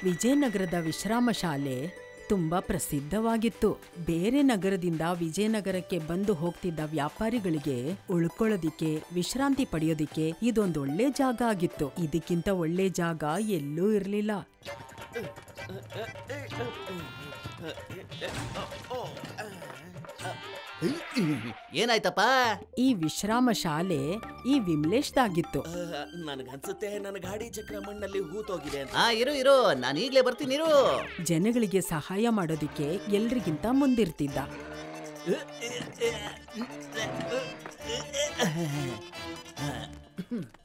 ವಿಜಯನಗರದ ವಿಶ್ರಾಮ ಶಾಲೆ ತುಂಬಾ ಪ್ರಸಿದ್ಧವಾಗಿತ್ತು. ಬೇರೆ ನಗರದಿಂದ ವಿಜಯನಗರಕ್ಕೆ ಬಂದು ಹೋಗ್ತಿದ್ದ ವ್ಯಾಪಾರಿಗಳಿಗೆ ಉಳ್ಕೊಳ್ಳೋದಿಕ್ಕೆ, ವಿಶ್ರಾಂತಿ ಪಡೆಯೋದಿಕ್ಕೆ ಇದೊಂದೊಳ್ಳೆ ಜಾಗ ಆಗಿತ್ತು. ಇದಕ್ಕಿಂತ ಒಳ್ಳೆ ಜಾಗ ಎಲ್ಲೂ ಇರಲಿಲ್ಲ. ಏನಾಯ್ತಪ್ಪ? ಈ ವಿಶ್ರಾಮ ಶಾಲೆ ಈ ವಿಮಲೇಶ್ದಾಗಿತ್ತು. ನನಗನ್ಸುತ್ತೆ ನನ್ನ ಗಾಡಿ ಚಕ್ರ ಮಣ್ಣಲ್ಲಿ ಹೂತೋಗಿದೆ. ಇರು ನಾನು ಈಗ್ಲೇ ಬರ್ತೀನಿ. ಇರು. ಜನಗಳಿಗೆ ಸಹಾಯ ಮಾಡೋದಿಕ್ಕೆ ಎಲ್ರಿಗಿಂತ ಮುಂದಿರ್ತಿದ್ದ.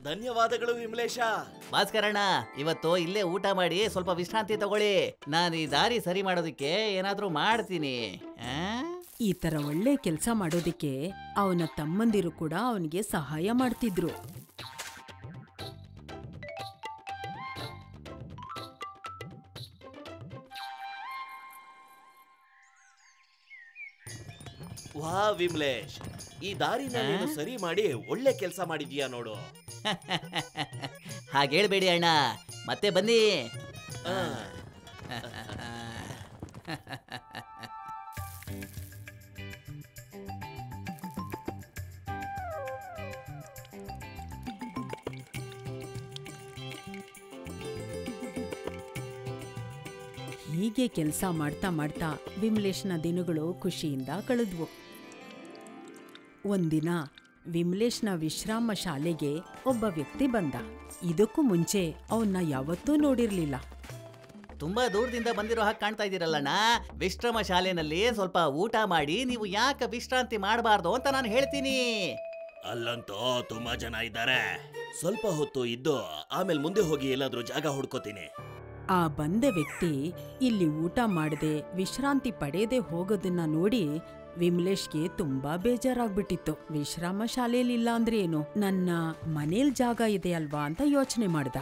ಧನ್ಯವಾದಗಳು ವಿಮಲೇಶ. ಭಾಸ್ಕರಣ್ಣ, ಇವತ್ತು ಇಲ್ಲೇ ಊಟ ಮಾಡಿ ಸ್ವಲ್ಪ ವಿಶ್ರಾಂತಿ ತಗೊಳ್ಳಿ. ನಾನು ಈ ದಾರಿ ಸರಿ ಮಾಡೋದಿಕ್ಕೆ ಏನಾದ್ರೂ ಮಾಡ್ತೀನಿ. ಈ ತರ ಒಳ್ಳೆ ಕೆಲಸ ಮಾಡೋದಿಕ್ಕೆ ಅವನ ತಮ್ಮಂದಿರು ಕೂಡ ಅವನಿಗೆ ಸಹಾಯ ಮಾಡ್ತಿದ್ರು. ವಾ ವಿಮಲೇಶ್, ಈ ದಾರಿನ ನೀನು ಸರಿ ಮಾಡಿ ಒಳ್ಳೆ ಕೆಲಸ ಮಾಡಿದೀಯಾ ನೋಡು. ಹಾಗೆ ಹೇಳ್ಬೇಡಿ ಅಣ್ಣ, ಮತ್ತೆ ಬನ್ನಿ. ಹೀಗೆ ಕೆಲಸ ಮಾಡ್ತಾ ಮಾಡ್ತಾ ವಿಮಲೇಶ್ನ ದಿನಗಳು ಖುಷಿಯಿಂದ ಕಳೆದ್ವು. ಒಂದಿನ ವಿಮಲೇಶ್ನ ವಿಶ್ರಾಮ ಶಾಲೆಗೆ ಒಬ್ಬ ವ್ಯಕ್ತಿ ಬಂದ. ಇದಕ್ಕೂ ಮುಂಚೆ ಅವನ್ನ ಯಾವತ್ತೂ ನೋಡಿರ್ಲಿಲ್ಲ. ತುಂಬಾ ದೂರದಿಂದ ಬಂದಿರೋ ಹಾಗೆ ಕಾಣ್ತಾ ಇದ್ದೀರಲ್ಲಣ್ಣ. ವಿಶ್ರಮ ಶಾಲೆನಲ್ಲಿ ಸ್ವಲ್ಪ ಊಟ ಮಾಡಿ ನೀವು ಯಾಕೆ ವಿಶ್ರಾಂತಿ ಮಾಡಬಾರ್ದು ಅಂತ ನಾನು ಹೇಳ್ತೀನಿ. ಅಲ್ಲಂತೂ ತುಂಬಾ ಜನ ಇದ್ದಾರೆ. ಸ್ವಲ್ಪ ಹೊತ್ತು ಇದ್ದು ಆಮೇಲೆ ಮುಂದೆ ಹೋಗಿ ಎಲ್ಲಾದ್ರೂ ಜಾಗ ಹುಡ್ಕೋತೀನಿ. ಆ ಬಂದ ವ್ಯಕ್ತಿ ಇಲ್ಲಿ ಊಟ ಮಾಡದೆ ವಿಶ್ರಾಂತಿ ಪಡೆಯದೆ ಹೋಗೋದನ್ನ ನೋಡಿ ವಿಮಲೇಶ್ಗೆ ತುಂಬಾ ಬೇಜಾರಾಗ್ಬಿಟ್ಟಿತ್ತು. ವಿಶ್ರಾಮ ಶಾಲೆಯಲ್ಲಿಲ್ಲ ಅಂದ್ರೆ ಏನು, ನನ್ನ ಮನೇಲ್ ಜಾಗ ಇದೆ ಅಲ್ವಾ ಅಂತ ಯೋಚನೆ ಮಾಡ್ದ.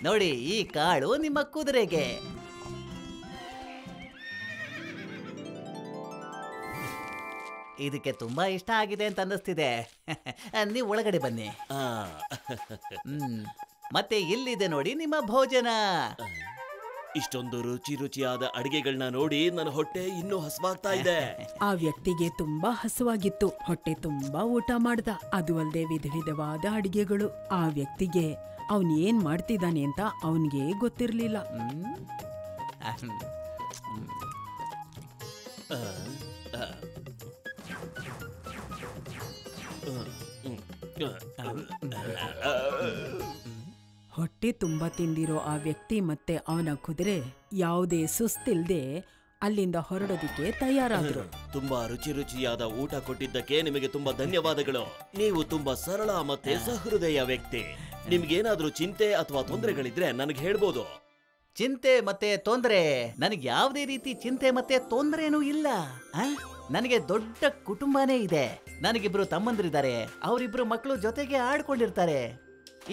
ನೋಡಿ, ಈ ಕಾಳು ನಿಮ್ಮ ಕುದುರೆಗೆ. ಇದಕ್ಕೆ ತುಂಬಾ ಇಷ್ಟ ಆಗಿದೆ ಅಂತ ಅನ್ನಿಸ್ತಿದೆ. ನೀವು ಒಳಗಡೆ ಬನ್ನಿ. ಮತ್ತೆ ಇಲ್ಲಿದೆ ನೋಡಿ ನಿಮ್ಮ ಭೋಜನ. ಇಷ್ಟೊಂದು ರುಚಿಯಾದ ಅಡಿಗೆಗಳನ್ನ ನೋಡಿ ನನ್ನ ಹೊಟ್ಟೆ ಇನ್ನೂ ಹಸುವಾಗ್ತಾ ಇದೆ. ಆ ವ್ಯಕ್ತಿಗೆ ತುಂಬಾ ಹಸುವಾಗಿತ್ತು. ಹೊಟ್ಟೆ ತುಂಬಾ ಊಟ ಮಾಡ್ದ. ಅದು ಅಲ್ಲದೆ ವಿಧವಾದ ಅಡಿಗೆಗಳು. ಆ ವ್ಯಕ್ತಿಗೆ ಅವನ್ ಏನ್ ಮಾಡ್ತಿದ್ದಾನೆ ಅಂತ ಅವನ್ಗೆ ಗೊತ್ತಿರ್ಲಿಲ್ಲ. ಹೊಟ್ಟೆ ತುಂಬಾ ತಿಂದಿರೋ ಆ ವ್ಯಕ್ತಿ ಮತ್ತೆ ಅವನ ಕುದುರೆ ಯಾವುದೇ ಸುಸ್ತಿಲ್ದೆ ಅಲ್ಲಿಂದ ಹೊರಡೋದಿಕ್ಕೆ ತಯಾರಾದ್ರು. ತುಂಬಾ ರುಚಿಯಾದ ಊಟ ಕೊಟ್ಟಿದ್ದಕ್ಕೆ ನಿಮಗೆ ತುಂಬಾ ಧನ್ಯವಾದಗಳು. ನೀವು ತುಂಬಾ ಸರಳ ಮತ್ತೆ ಸಹೃದಯ ವ್ಯಕ್ತಿ. ನಿಮ್ಗೇನಾದ್ರೂ ಚಿಂತೆ ಅಥವಾ ತೊಂದರೆಗಳಿದ್ರೆ ನನಗೆ ಹೇಳ್ಬೋದು. ಚಿಂತೆ ಮತ್ತೆ ತೊಂದರೆ? ನನಗೆ ಯಾವುದೇ ರೀತಿ ಚಿಂತೆ ಮತ್ತೆ ತೊಂದರೆನೂ ಇಲ್ಲ. ನನಗೆ ದೊಡ್ಡ ಕುಟುಂಬನೇ ಇದೆ. ನನಗಿಬ್ರು ತಮ್ಮಂದಿರಿದ್ದಾರೆ. ಅವರಿಬ್ರು ಮಕ್ಕಳು ಜೊತೆಗೆ ಆಡ್ಕೊಂಡಿರ್ತಾರೆ.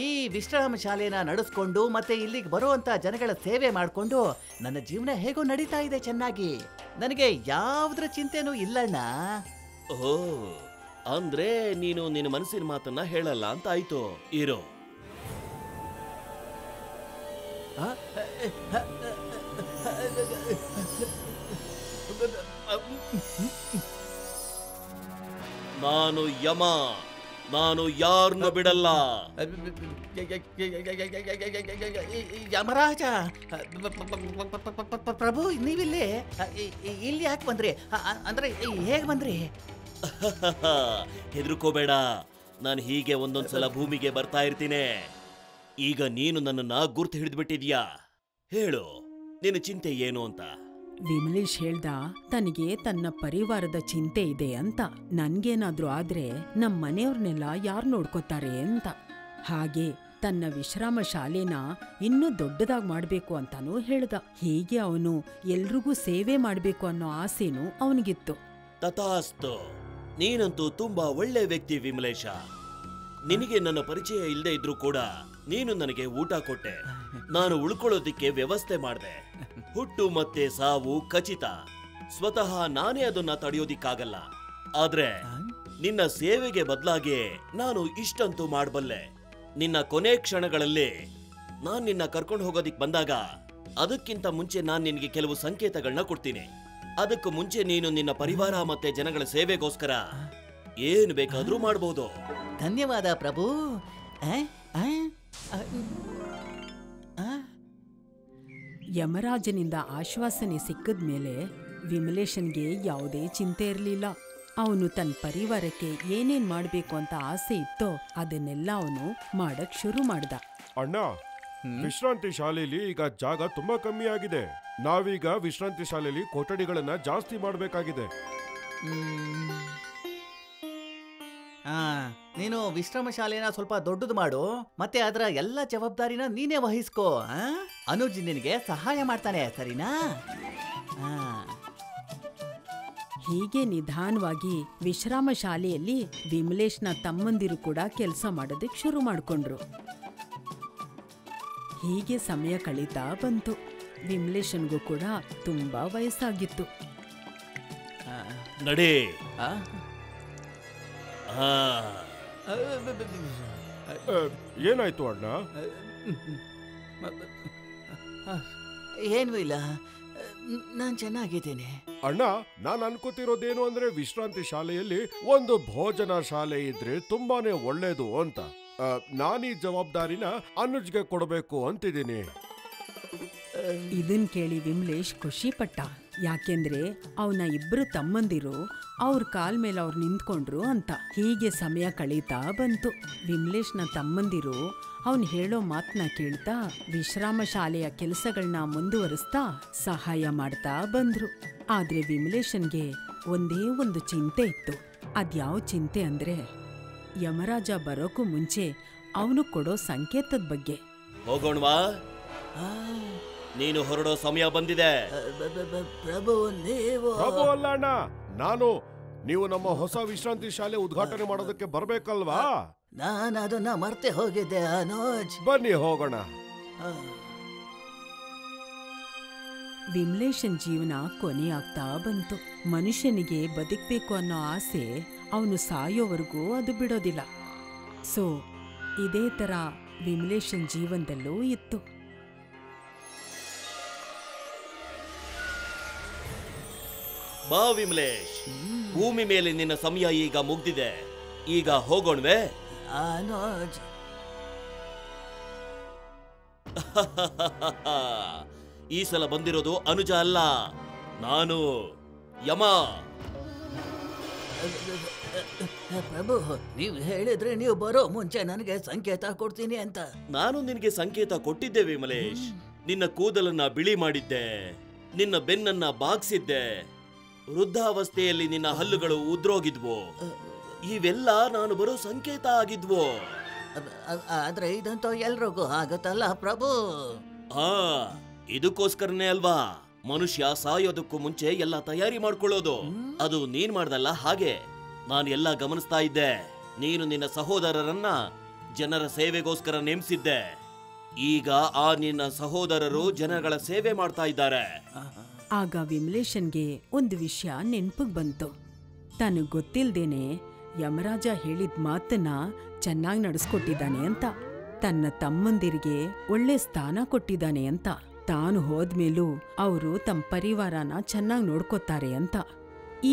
ಈ ವಿಶ್ರಾಮ ಶಾಲೆನ ನಡೆಸ್ಕೊಂಡು ಮತ್ತೆ ಇಲ್ಲಿಗೆ ಬರುವಂತ ಜನಗಳ ಸೇವೆ ಮಾಡಿಕೊಂಡು ನನ್ನ ಜೀವನ ಹೇಗೋ ನಡೀತಾ ಇದೆ ಚೆನ್ನಾಗಿ. ನನಗೆ ಯಾವುದ್ರ ಚಿಂತೆನೂ ಇಲ್ಲಣ್ಣ. ಓ, ಅಂದ್ರೆ ನೀನು ನಿನ್ನ ಮನಸ್ಸಿನ ಮಾತನ್ನ ಹೇಳಲ್ಲ ಅಂತ ಆಯ್ತು. ಇರೋ, ನಾನು ಯಮ. ನಾನು ಯಾರನ್ನು ಬಿಡಲ್ಲ. ಯಮರಾಜ ಪ್ರಭು, ನೀವಿಲ್ಲಿ ಇಲ್ಲಿ ಯಾಕೆ ಬಂದ್ರಿ? ಅಂದ್ರೆ ಹೇಗೆ ಬಂದ್ರಿ? ಹೆದರ್ಕೋಬೇಡ, ನಾನು ಹೀಗೆ ಒಂದೊಂದ್ಸಲ ಭೂಮಿಗೆ ಬರ್ತಾ ಇರ್ತೀನಿ. ಈಗ ನೀನು ನನ್ನನ್ನ ಗುರ್ತು ಹಿಡಿದ್ಬಿಟ್ಟಿದ್ಯಾ. ಹೇಳು, ನಿನ್ನ ಚಿಂತೆ ಏನು ಅಂತ. ವಿಮಲೇಶ್ ಹೇಳ್ದ, ತನಗೆ ತನ್ನ ಪರಿವಾರದ ಚಿಂತೆ ಇದೆ ಅಂತ. ನನ್ಗೇನಾದ್ರೂ ಆದ್ರೆ ನಮ್ ಮನೆಯವ್ರನ್ನೆಲ್ಲ ಯಾರು ನೋಡ್ಕೋತಾರೆ ಅಂತ. ಹಾಗೆ ತನ್ನ ವಿಶ್ರಾಮ ಶಾಲೆನ ಇನ್ನೂ ದೊಡ್ಡದಾಗಿ ಮಾಡ್ಬೇಕು ಅಂತಾನೂ ಹೇಳ್ದ. ಹೀಗೆ ಅವನು ಎಲ್ರಿಗೂ ಸೇವೆ ಮಾಡ್ಬೇಕು ಅನ್ನೋ ಆಸೆನೂ ಅವನಿಗಿತ್ತು. ತಥಾಸ್ತು. ನೀನಂತೂ ತುಂಬಾ ಒಳ್ಳೆ ವ್ಯಕ್ತಿ ವಿಮಲೇಶ. ನಿನಗೆ ನನ್ನ ಪರಿಚಯ ಇಲ್ಲದೆ ಇದ್ರೂ ಕೂಡ ನೀನು ನನಗೆ ಊಟ ಕೊಟ್ಟೆ. ನಾನು ಉಳ್ಕೊಳ್ಳೋದಿಕ್ಕೆ ವ್ಯವಸ್ಥೆ ಮಾಡಿದೆ. ಹುಟ್ಟು ಮತ್ತೆ ಸಾವು ಖಚಿತ. ಸ್ವತಃ ನಾನೇ ಅದನ್ನ ತಡೆಯೋದಿಕ್ಕಾಗಲ್ಲ. ಆದ್ರೆ ನಿನ್ನ ಸೇವೆಗೆ ಬದಲಾಗಿ ನಾನು ಇಷ್ಟಂತೂ ಮಾಡಬಲ್ಲೆ. ನಿನ್ನ ಕೊನೆ ಕ್ಷಣಗಳಲ್ಲಿ ನಾನ್ ನಿನ್ನ ಕರ್ಕೊಂಡು ಹೋಗೋದಿಕ್ ಬಂದಾಗ ಅದಕ್ಕಿಂತ ಮುಂಚೆ ನಾನ್ ನಿನ್ಗೆ ಕೆಲವು ಸಂಕೇತಗಳನ್ನ ಕೊಡ್ತೀನಿ. ಅದಕ್ಕೂ ಮುಂಚೆ ನೀನು ನಿನ್ನ ಪರಿವಾರ ಮತ್ತೆ ಜನಗಳ ಸೇವೆಗೋಸ್ಕರ ಏನ್ ಬೇಕಾದ್ರೂ ಮಾಡಬಹುದು. ಧನ್ಯವಾದ ಪ್ರಭು. ಯಮರಾಜನಿಂದ ಆಶ್ವಾಸನೆ ಸಿಕ್ಕಿದ ಮೇಲೆ ವಿಮಲೇಶನ್ಗೆ ಯಾವುದೇ ಚಿಂತೆ ಇರಲಿಲ್ಲ. ಅವನು ತನ್ನ ಪರಿವಾರಕ್ಕೆ ಏನೇನ್ ಮಾಡಬೇಕು ಅಂತ ಆಸೆ ಇತ್ತೋ ಅದನ್ನೆಲ್ಲ ಅವನು ಮಾಡಕ್ ಶುರು ಮಾಡ್ದ. ಅಣ್ಣ, ವಿಶ್ರಾಂತಿ ಶಾಲೆಯಲ್ಲಿ ಈಗ ಜಾಗ ತುಂಬಾ ಕಮ್ಮಿ ಆಗಿದೆ. ನಾವೀಗ ವಿಶ್ರಾಂತಿ ಶಾಲೆಯಲ್ಲಿ ಕೊಠಡಿಗಳನ್ನ ಜಾಸ್ತಿ ಮಾಡಬೇಕಾಗಿದೆ. ನೀನು ವಿಶ್ರಮ ಶಾಲೆನ ಸ್ವಲ್ಪ ದೊಡ್ಡದು ಮಾಡು, ಮತ್ತೆ ಅದರ ಎಲ್ಲ ಜವಾಬ್ದಾರಿನ ನೀನೇ ವಹಿಸ್ಕೋ. ಅನುಜ್ ನಿನಗೆ ಸಹಾಯ ಮಾಡ್ತಾನೆ, ಸರಿನಾ? ಹೀಗೆ ನಿಧಾನವಾಗಿ ವಿಶ್ರಾಮ ಶಾಲೆಯಲ್ಲಿ ವಿಮಲೇಶ್ನ ತಮ್ಮಂದಿರು ಕೂಡ ಕೆಲಸ ಮಾಡೋದಕ್ಕೆ ಶುರು ಮಾಡ್ಕೊಂಡ್ರು. ಹೀಗೆ ಸಮಯ ಕಳೀತಾ ಬಂತು. ವಿಮಲೇಶನ್ಗೂ ಕೂಡ ತುಂಬಾ ವಯಸ್ಸಾಗಿತ್ತು. ನಡಿ. ಏನಾಯ್ತು ಅಣ್ಣ? ಏನೂ ಇಲ್ಲ, ನಾನ್ ಚೆನ್ನಾಗಿದ್ದೇನೆ. ಅಣ್ಣ, ನಾನ್ ಅನ್ಕೋತಿರೋದೇನು ಅಂದ್ರೆ ವಿಶ್ರಾಂತಿ ಶಾಲೆಯಲ್ಲಿ ಒಂದು ಭೋಜನ ಶಾಲೆ ಇದ್ರೆ ತುಂಬಾನೇ ಒಳ್ಳೇದು ಅಂತ. ನಾನೀ ಜವಾಬ್ದಾರಿನ ಅನುಜ್ಗೆ ಕೊಡಬೇಕು ಅಂತಿದ್ದೀನಿ. ಇದನ್ ಕೇಳಿ ವಿಮಲೇಶ್ ಖುಷಿ ಪಟ್ಟ. ಯಾಕೆಂದ್ರೆ ಅವನ ಇಬ್ರು ತಮ್ಮಂದಿರು ಅವ್ರ ಕಾಲ್ ಮೇಲೆ ಅವ್ರು ನಿಂತ್ಕೊಂಡ್ರು ಅಂತ. ಹೀಗೆ ಸಮಯ ಕಳೀತಾ ಬಂತು. ವಿಮಲೇಶ್ನ ತಮ್ಮಂದಿರು ಅವನ್ ಹೇಳೋ ಮಾತನ್ನ ಕೇಳ್ತಾ ವಿಶ್ರಾಮ ಶಾಲೆಯ ಕೆಲಸಗಳನ್ನ ಮುಂದುವರಿಸ್ತಾ ಸಹಾಯ ಮಾಡ್ತಾ ಬಂದ್ರು. ಆದ್ರೆ ವಿಮಲೇಶನ್ಗೆ ಒಂದೇ ಒಂದು ಚಿಂತೆ ಇತ್ತು. ಅದ್ಯಾವ ಚಿಂತೆ ಅಂದ್ರೆ ಯಮರಾಜ ಬರೋಕ್ಕೂ ಮುಂಚೆ ಅವನು ಕೊಡೋ ಸಂಕೇತದ ಬಗ್ಗೆ. ಹೋಗೋಣವಾ? ನೀನು ಹೊರಡೋ ಸಮಯ ಬಂದಿದೆ. ಪ್ರಭು, ನೀವು? ಪ್ರಭು ಅಲ್ಲ ಅಣ್ಣ, ನಾನು. ನೀವು ನಮ್ಮ ಹೊಸ ವಿಶ್ರಾಂತಿ ಶಾಲೆ ಉದ್ಘಾಟನೆ ಮಾಡೋದಕ್ಕೆ ಬರ್ಬೇಕಲ್ವಾ? ನಾನು ಅದನ್ನ ಮರ್ತೆ ಹೋಗಿದ್ದೆ ಅನುಜ್. ಬನ್ನಿ ಹೋಗೋಣ. ವಿಮಲೇಶನ್ ಜೀವನ ಕೊನೆಯಾಗ್ತಾ ಬಂತು. ಮನುಷ್ಯನಿಗೆ ಬದುಕಬೇಕು ಅನ್ನೋ ಆಸೆ ಅವನು ಸಾಯೋವರೆಗೂ ಅದು ಬಿಡೋದಿಲ್ಲ. ಸೊ ಇದೇ ತರ ವಿಮಲೇಶನ್ ಜೀವನದಲ್ಲೂ ಇತ್ತು. ಬಾ ವಿಮಲೇಶ್, ಭೂಮಿ ಮೇಲೆ ನಿನ್ನ ಸಮಯ ಈಗ ಮುಗ್ದಿದೆ. ಈಗ ಹೋಗೋಣವೆ? ಅನುಜ್, ಈ ಸಲ ಬಂದಿರೋದು ಅನುಜ ಅಲ್ಲ, ನಾನು ಯಮ. ಪ್ರಭು, ನೀವು ಹೇಳಿದ್ರೆ ನೀವು ಬರೋ ಮುಂಚೆ ನನಗೆ ಸಂಕೇತ ಕೊಡ್ತೀನಿ ಅಂತ. ನಾನು ನಿನಗೆ ಸಂಕೇತ ಕೊಟ್ಟಿದ್ದೆ ವಿಮಲೇಶ್. ನಿನ್ನ ಕೂದಲನ್ನ ಬಿಳಿ ಮಾಡಿದ್ದೆ, ನಿನ್ನ ಬೆನ್ನನ್ನ ಬಾಗ್ಸಿದ್ದೆ, ವೃದ್ಧಾವಸ್ಥೆಯಲ್ಲಿ ನಿನ್ನ ಹಲ್ಲುಗಳು ಉದ್ರೋಗಿದ್ವು. ಇವೆಲ್ಲ ನಾನು ಬರೋ ಸಂಕೇತ ಆಗಿದ್ವು. ಆದ್ರೆ ಇದಂತೂ ಎಲ್ರಿಗೂ ಆಗತ್ತಲ್ಲ ಪ್ರಭು. ಇದಕ್ಕೋಸ್ಕರನೇ ಅಲ್ವಾ ಮನುಷ್ಯ ಸಾಯೋದಕ್ಕೂ ಮುಂಚೆ ಎಲ್ಲ ತಯಾರಿ ಮಾಡ್ಕೊಳ್ಳೋದು. ಅದು ನೀನ್ ಮಾಡ್ದಲ್ಲ ಹಾಗೆ. ನಾನು ಎಲ್ಲ ಗಮನಿಸ್ತಾ ಇದ್ದೆ. ನೀನು ನಿನ್ನ ಸಹೋದರರನ್ನ ಜನರ ಸೇವೆಗೋಸ್ಕರ ನೇಮಿಸಿದ್ದೆ. ಈಗ ಆ ನಿನ್ನ ಸಹೋದರರು ಜನಗಳ ಸೇವೆ ಮಾಡ್ತಾ ಇದ್ದಾರೆ. ಆಗ ವಿಮಲೇಶನ್ಗೆ ಒಂದು ವಿಷಯ ನೆನ್ಪಿಗೆ ಬಂತು. ತಾನು ಗೊತ್ತಿಲ್ದೇನೆ ಯಮರಾಜ ಹೇಳಿದ ಮಾತನ್ನ ಚೆನ್ನಾಗಿ ನಡೆಸ್ಕೊಟ್ಟಿದ್ದಾನೆ ಅಂತ, ತನ್ನ ತಮ್ಮಂದಿರಿಗೆ ಒಳ್ಳೆ ಸ್ಥಾನ ಕೊಟ್ಟಿದ್ದಾನೆ ಅಂತ, ತಾನು ಹೋದ್ಮೇಲೂ ಅವರು ತಮ್ಮ ಪರಿವಾರನ ಚೆನ್ನಾಗಿ ನೋಡ್ಕೋತಾರೆ ಅಂತ.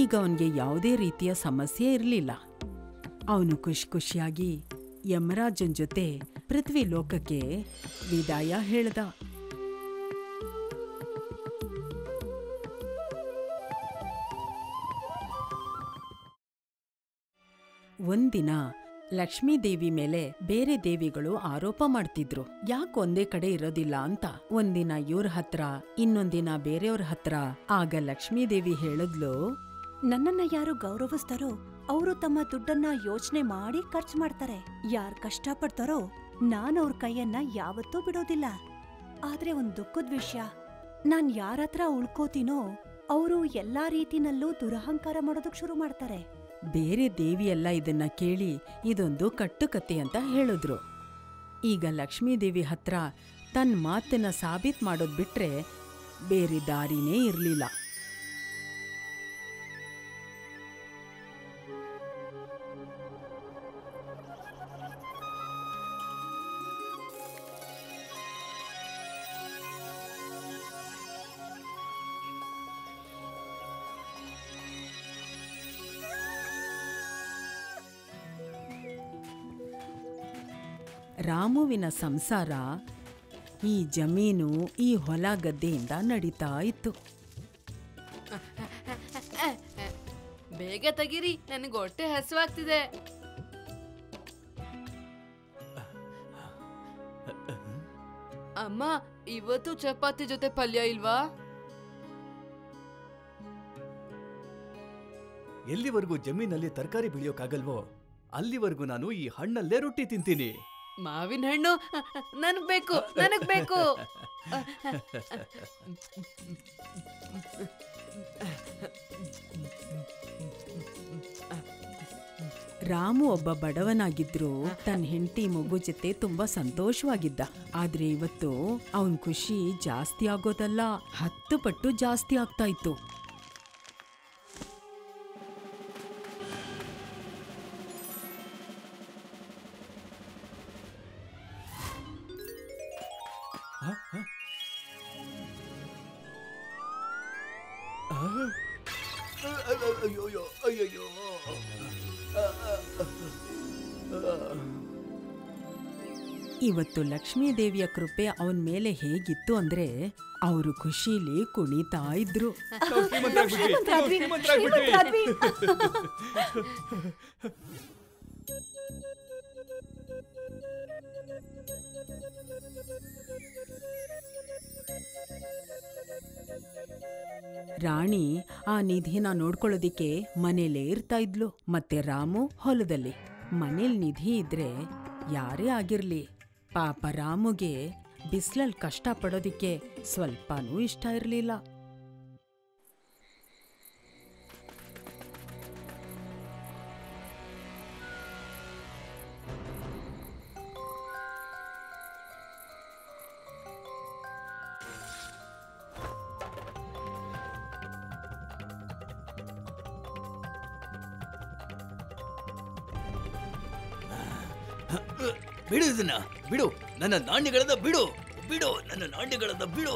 ಈಗ ಅವನಿಗೆ ಯಾವುದೇ ರೀತಿಯ ಸಮಸ್ಯೆ ಇರಲಿಲ್ಲ. ಅವನು ಖುಷಿಯಾಗಿ ಯಮರಾಜನ್ ಜೊತೆ ಪೃಥ್ವಿ ಲೋಕಕ್ಕೆ ವಿದಾಯ ಹೇಳ್ದ. ಒಂದಿನ ಲಕ್ಷ್ಮೀದೇವಿ ಮೇಲೆ ಬೇರೆ ದೇವಿಗಳು ಆರೋಪ ಮಾಡ್ತಿದ್ರು. ಯಾಕೆ ಒಂದೇ ಕಡೆ ಇರೋದಿಲ್ಲ ಅಂತ. ಒಂದಿನ ಇವ್ರ ಹತ್ರ, ಇನ್ನೊಂದಿನ ಬೇರೆಯವ್ರ ಹತ್ರ. ಆಗ ಲಕ್ಷ್ಮೀದೇವಿ ಹೇಳಿದ್ಲು, ನನ್ನನ್ನ ಯಾರು ಗೌರವಿಸ್ತಾರೋ ಅವರು ತಮ್ಮ ದುಡ್ಡನ್ನ ಯೋಚನೆ ಮಾಡಿ ಖರ್ಚು ಮಾಡ್ತಾರೆ. ಯಾರ್ ಕಷ್ಟಪಡ್ತಾರೋ ನಾನ್ ಅವ್ರ ಕೈಯನ್ನ ಯಾವತ್ತೂ ಬಿಡೋದಿಲ್ಲ. ಆದ್ರೆ ಒಂದ್ ದುಃಖದ ವಿಷಯ, ನಾನ್ ಯಾರತ್ರ ಉಳ್ಕೋತೀನೋ ಅವರು ಎಲ್ಲಾ ರೀತಿನಲ್ಲೂ ದುರಹಂಕಾರ ಮಾಡೋದಕ್ ಶುರು ಮಾಡ್ತಾರೆ. ಬೇರೆ ದೇವಿಯೆಲ್ಲ ಇದನ್ನ ಕೇಳಿ ಇದೊಂದು ಕಟ್ಟುಕತೆ ಅಂತ ಹೇಳಿದ್ರು. ಈಗ ಲಕ್ಷ್ಮೀದೇವಿ ಹತ್ರ ತನ್ನ ಮಾತನ್ನ ಸಾಬೀತ್ ಮಾಡೋದ್ ಬಿಟ್ರೆ ಬೇರೆ ದಾರಿನೇ ಇರ್ಲಿಲ್ಲ. ರಾಮುವಿನ ಸಂಸಾರ ಈ ಜಮೀನು ಈ ಹೊಲ ಗದ್ದೆಯಿಂದ ನಡೀತಾ ಇತ್ತು. ಬೇಗ ತೆಗೀರಿ, ನನಗೆ ಹೊಟ್ಟೆ ಹಸುವಾಗ್ತಿದೆ. ಅಮ್ಮ, ಇವತ್ತು ಚಪಾತಿ ಜೊತೆ ಪಲ್ಯ ಇಲ್ವಾ? ಎಲ್ಲಿವರೆಗೂ ಜಮೀನಲ್ಲಿ ತರಕಾರಿ ಬೆಳೆಯೋಕ್ಕಾಗಲ್ವೋ ಅಲ್ಲಿವರೆಗೂ ನಾನು ಈ ಹಣ್ಣಲ್ಲೇ ರೊಟ್ಟಿ ತಿಂತೀನಿ. ಮಾವಿನ ಹಣ್ಣು ನನಗ್ ಬೇಕು, ನನಗ್ ಬೇಕು. ರಾಮು ಒಬ್ಬ ಬಡವನಾಗಿದ್ರು ತನ್ನ ಹೆಂಡತಿ ಮಗು ಜೊತೆ ತುಂಬಾ ಸಂತೋಷವಾಗಿದ್ದ. ಆದ್ರೆ ಇವತ್ತು ಅವನ್ ಖುಷಿ ಜಾಸ್ತಿ ಆಗೋದಲ್ಲ, 10 ಪಟ್ಟು ಜಾಸ್ತಿ ಆಗ್ತಾ ಇತ್ತು. ಇವತ್ತು ಲಕ್ಷ್ಮೀದೇವಿಯ ಕೃಪೆ ಅವನ ಮೇಲೆ ಹೇಗಿತ್ತು ಅಂದ್ರೆ ಅವರು ಖುಷಿಲಿ ಕುಣಿತಾ ಇದ್ರು. ರಾಣಿ ಆ ನಿಧಿನ ನೋಡ್ಕೊಳ್ಳೋದಿಕ್ಕೆ ಮನೇಲೇ ಇರ್ತಾ ಇದ್ಲು. ಮತ್ತೆ ರಾಮು ಹೊಲದಲ್ಲಿ. ಮನೇಲಿ ನಿಧಿ ಇದ್ರೆ ಯಾರೇ ಆಗಿರ್ಲಿ, ಪಾಪ ರಾಮುಗೆ ಬಿಸ್ಲಲ್ಲಿ ಕಷ್ಟ ಪಡೋದಿಕ್ಕೆ ಸ್ವಲ್ಪನೂ ಇಷ್ಟ ಇರಲಿಲ್ಲ. ಬಿಡು ಇದನ್ನ, ಬಿಡು ನನ್ನ ನಾಣ್ಯಗಳನ್ನ, ಬಿಡು ಬಿಡು ನನ್ನ ನಾಣ್ಯಗಳನ್ನ, ಬಿಡು.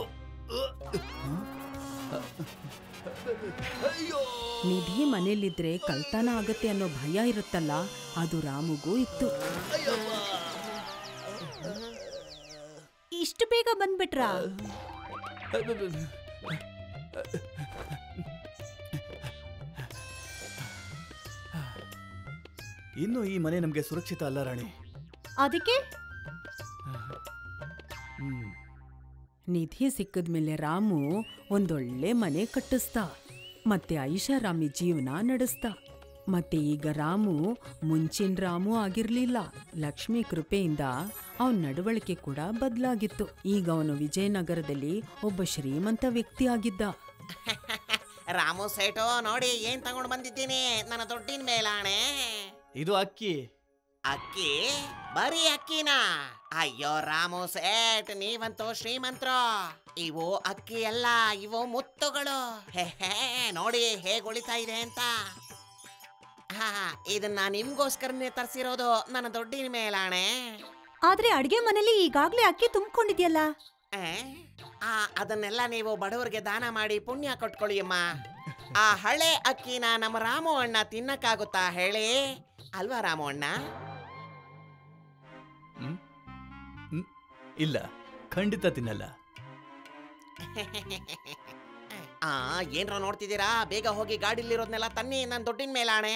ನಿಧಿ ಮನೇಲಿದ್ರೆ ಕಳ್ತನ ಆಗತ್ತೆ ಅನ್ನೋ ಭಯ ಇರುತ್ತಲ್ಲ, ಅದು ರಾಮುಗೂ ಇತ್ತು. ಇಷ್ಟು ಬೇಗ ಬಂದ್ಬಿಟ್ರಾ? ಇನ್ನು ಈ ಮನೆ ನಮ್ಗೆ ಸುರಕ್ಷಿತ ಅಲ್ಲ ರಾಣಿ. ಅದಕ್ಕೆ ನಿಧಿ ಸಿಕ್ಕದ್ಮೇಲೆ ರಾಮು ಒಂದೊಳ್ಳೆ ಮನೆ ಕಟ್ಟಿಸ್ದ, ಮತ್ತೆ ಐಷಾರಾಮಿ ಜೀವನ ನಡೆಸ್ದ. ಮತ್ತೆ ಈಗ ರಾಮು ಮುಂಚಿನ ರಾಮು ಆಗಿರ್ಲಿಲ್ಲ. ಲಕ್ಷ್ಮಿ ಕೃಪೆಯಿಂದ ಅವನ ನಡವಳಿಕೆ ಕೂಡ ಬದಲಾಗಿತ್ತು. ಈಗ ಅವನು ವಿಜಯನಗರದಲ್ಲಿ ಒಬ್ಬ ಶ್ರೀಮಂತ ವ್ಯಕ್ತಿ ಆಗಿದ್ದ. ರಾಮು ಸೇಟು, ನೋಡಿ ಏನ್ ತಗೊಂಡು ಬಂದಿದ್ದೀನಿ ನನ್ನ ದುಡ್ಡಿನ ಮೇಲಾಣೆ. ಇದು ಅಕ್ಕಿ. ಅಕ್ಕಿ? ಬರೀ ಅಕ್ಕಿನ? ಅಯ್ಯೋ ರಾಮು ಸೇಟ್, ನೀವಂತೂ ಶ್ರೀಮಂತರು. ಇವು ಅಕ್ಕಿ ಅಲ್ಲ, ಇವು ಮುತ್ತುಗಳು. ನೋಡಿ ಹೇಗ್ ಉಳಿತಾ ಇದೆ ಅಂತ. ಇದನ್ನ ನಿಮ್ಗೋಸ್ಕರನೇ ತರಿಸಿರೋದು ನನ್ನ ದುಡ್ಡಿನ ಮೇಲಾಣೆ. ಆದ್ರೆ ಅಡ್ಗೆ ಮನೇಲಿ ಈಗಾಗ್ಲೇ ಅಕ್ಕಿ ತುಂಬಿಕೊಂಡಿದ್ಯಲ್ಲ. ಅದನ್ನೆಲ್ಲ ನೀವು ಬಡವರಿಗೆ ದಾನ ಮಾಡಿ ಪುಣ್ಯ ಕೊಟ್ಕೊಳ್ಳಿ ಅಮ್ಮ. ಆ ಹಳೆ ಅಕ್ಕಿನ ನಮ್ಮ ರಾಮು ಅಣ್ಣ ತಿನ್ನಕ್ಕಾಗುತ್ತಾ ಹೇಳಿ? ಅಲ್ವಾ ರಾಮು ಅಣ್ಣ? ಇಲ್ಲ, ಖಂಡಿತ ತಿನ್ನಲ್ಲ. ಏನ್ರ ನೋಡ್ತಿದ್ದೀರಾ? ಬೇಗ ಹೋಗಿ ಗಾಡಿಲಿರೋದ್ನೆಲ್ಲ ತನ್ನಿ, ನನ್ನ ದುಡ್ಡಿನ ಮೇಲಾಣೆ.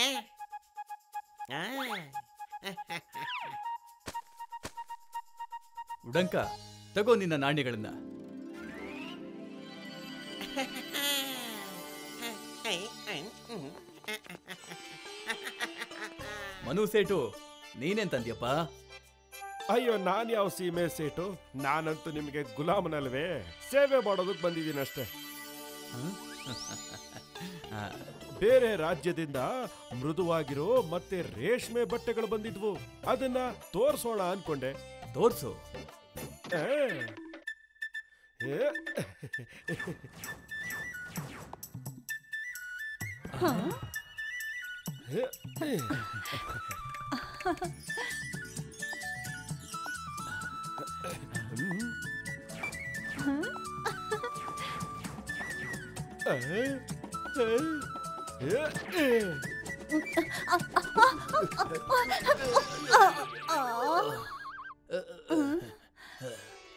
ಉಡಂಕ, ತಗೋ ನಿನ್ನ ನಾಣ್ಯಗಳನ್ನ. ಮನು ಸೇಟು, ನೀನೇನ್ ತಂದ್ಯಪ್ಪ? ಅಯ್ಯೋ, ನಾನ್ ಯಾವ ಸೀಮೆ ಸೇಟು? ನಾನಂತೂ ನಿಮಗೆ ಗುಲಾಮನಲ್ವೇ, ಸೇವೆ ಮಾಡೋದಕ್ಕೆ ಬಂದಿದ್ದೀನಷ್ಟೇ. ಬೇರೆ ರಾಜ್ಯದಿಂದ ಮೃದುವಾಗಿರೋ ಮತ್ತೆ ರೇಷ್ಮೆ ಬಟ್ಟೆಗಳು ಬಂದಿದ್ವು, ಅದನ್ನ ತೋರ್ಸೋಣ ಅನ್ಕೊಂಡೆ. ತೋರ್ಸು.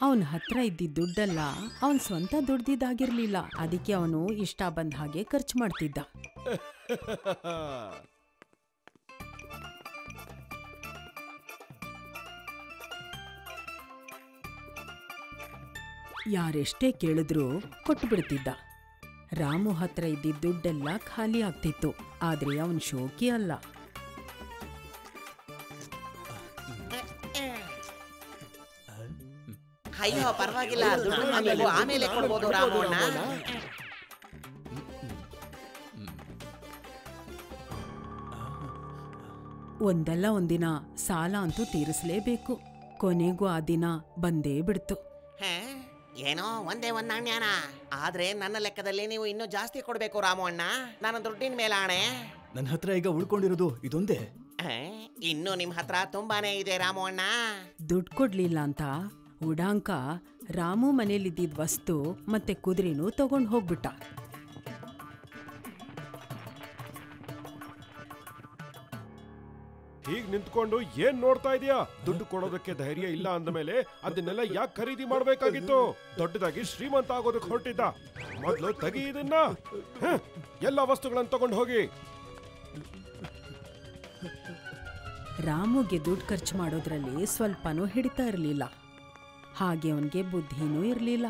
ಅವನ ಹತ್ರ ಇದ್ದಿದ್ದ ದುಡ್ಡೆಲ್ಲ ಅವನ್ ಸ್ವಂತ ದುಡ್ದಿದ್ದಾಗಿರ್ಲಿಲ್ಲ. ಅದಕ್ಕೆ ಅವನು ಇಷ್ಟ ಬಂದ ಹಾಗೆ ಖರ್ಚು ಮಾಡ್ತಿದ್ದ. ಯಾರೆಷ್ಟೇ ಕೇಳಿದ್ರೂ ಕೊಟ್ಟುಬಿಡ್ತಿದ್ದ. ರಾಮು ಹತ್ರ ಇದ್ದಿದ್ದ ದುಡ್ಡೆಲ್ಲ ಖಾಲಿ ಆಗ್ತಿತ್ತು. ಆದ್ರೆ ಅವನ್ ಶೋಕಿ ಅಲ್ಲ. ಅಯ್ಯೋ ಪರವಾಗಿಲ್ಲ, ದುಡ್ಡನ್ನ ನೀವು ಆಮೇಲೆ ಕೊಡ್ಬೋದು ರಾಮು ಅಣ್ಣ. ಒಂದಲ್ಲ ಒಂದಿನ ಸಾಲ ಅಂತೂ ತೀರಿಸಲೇಬೇಕು. ಕೊನೆಗೂ ಆ ದಿನ ಬಂದೇ ಬಿಡ್ತು. ಏನೋ ಒಂದೇ ಒಂದ್ ನಾಣ್ಯನ, ಆದ್ರೆ ನನ್ನ ಲೆಕ್ಕದಲ್ಲಿ ನೀವು ಇನ್ನೂ ಜಾಸ್ತಿ ಕೊಡ್ಬೇಕು ರಾಮು ಅಣ್ಣ. ನನ್ನ ದುಡ್ಡಿನ ಮೇಲೆ ಆಣೆ. ನನ್ನ ಹತ್ರ ಈಗ ಉಳ್ಕೊಂಡಿರೋದು ಇದೊಂದೇ. ಇನ್ನು ನಿಮ್ ಹತ್ರ ತುಂಬಾನೇ ಇದೆ ರಾಮು ಅಣ್ಣ. ದುಡ್ಡು ಕೊಡ್ಲಿಲ್ಲ ಅಂತ ಉಡಾಂಕ ರಾಮು ಮನೇಲಿದ್ದಿದ್ ವಸ್ತು ಮತ್ತೆ ಕುದುರೆನೂ ತಗೊಂಡು ಹೋಗ್ಬಿಟ್ಟ. ಹೀಗ್ ನಿಂತ್ಕೊಂಡು ಏನ್ ನೋಡ್ತಾ ಇದೀಯಾ? ದುಡ್ಡು ಕೊಡೋದಕ್ಕೆ ಧೈರ್ಯ ಇಲ್ಲ ಅಂದಮೇಲೆ ಅದನ್ನೆಲ್ಲ ಯಾಕೆ ಖರೀದಿ ಮಾಡ್ಬೇಕಾಗಿತ್ತು? ದೊಡ್ಡದಾಗಿ ಶ್ರೀಮಂತ ಆಗೋದಕ್ಕೆ ಹೊರಟಿದ್ದ. ಮೊದ್ಲು ತೆಗಿ ಇದನ್ನ. ಎಲ್ಲ ವಸ್ತುಗಳನ್ನ ತಗೊಂಡು ಹೋಗಿ. ರಾಮುಗೆ ದುಡ್ಡು ಖರ್ಚು ಮಾಡೋದ್ರಲ್ಲಿ ಸ್ವಲ್ಪನೂ ಹಿಡಿತಾ ಇರಲಿಲ್ಲ. ಹಾಗೆ ಅವನಿಗೆ ಬುದ್ಧಿನೂ ಇರಲಿಲ್ಲ.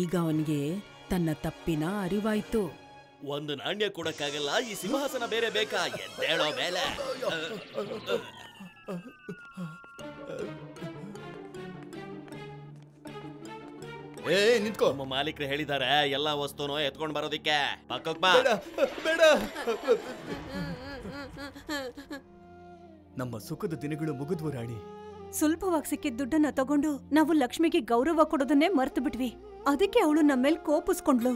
ಈಗ ಅವನಿಗೆ ತನ್ನ ತಪ್ಪಿನ ಅರಿವಾಯ್ತು. ಒಂದು ನಾಣ್ಯ ಕೊಡಕ್ಕಾಗಲ್ಲ, ಈ ಸಿಂಹಾಸನ ಬೇರೆ ಬೇಕಾ? ಎದ್ದೇಳೋ ಮೇಲೆ. ನಿಂತ್ಕೋ. ನಮ್ಮ ಮಾಲೀಕರು ಹೇಳಿದ್ದಾರೆ ಎಲ್ಲಾ ವಸ್ತುನೂ ಎತ್ಕೊಂಡ್ ಬರೋದಿಕ್ಕೆ. ಪಕ್ಕಕ್ ಬಾ. ಬೇಡ. ನಮ್ಮ ಸುಖದ ದಿನಗಳು ಮುಗಿದ್ವು ರಾಣಿ. ಸುಲಭವಾಗಿ ಸಿಕ್ಕಿದ ದುಡ್ಡನ್ನ ತಗೊಂಡು ನಾವು ಲಕ್ಷ್ಮಿಗೆ ಗೌರವ ಕೊಡೋದನ್ನೇ ಮರ್ತು ಬಿಟ್ವಿ. ಅದಕ್ಕೆ ಅವಳು ನಮ್ಮೇಲ್ ಕೋಪಿಸ್ಕೊಂಡ್ಲು.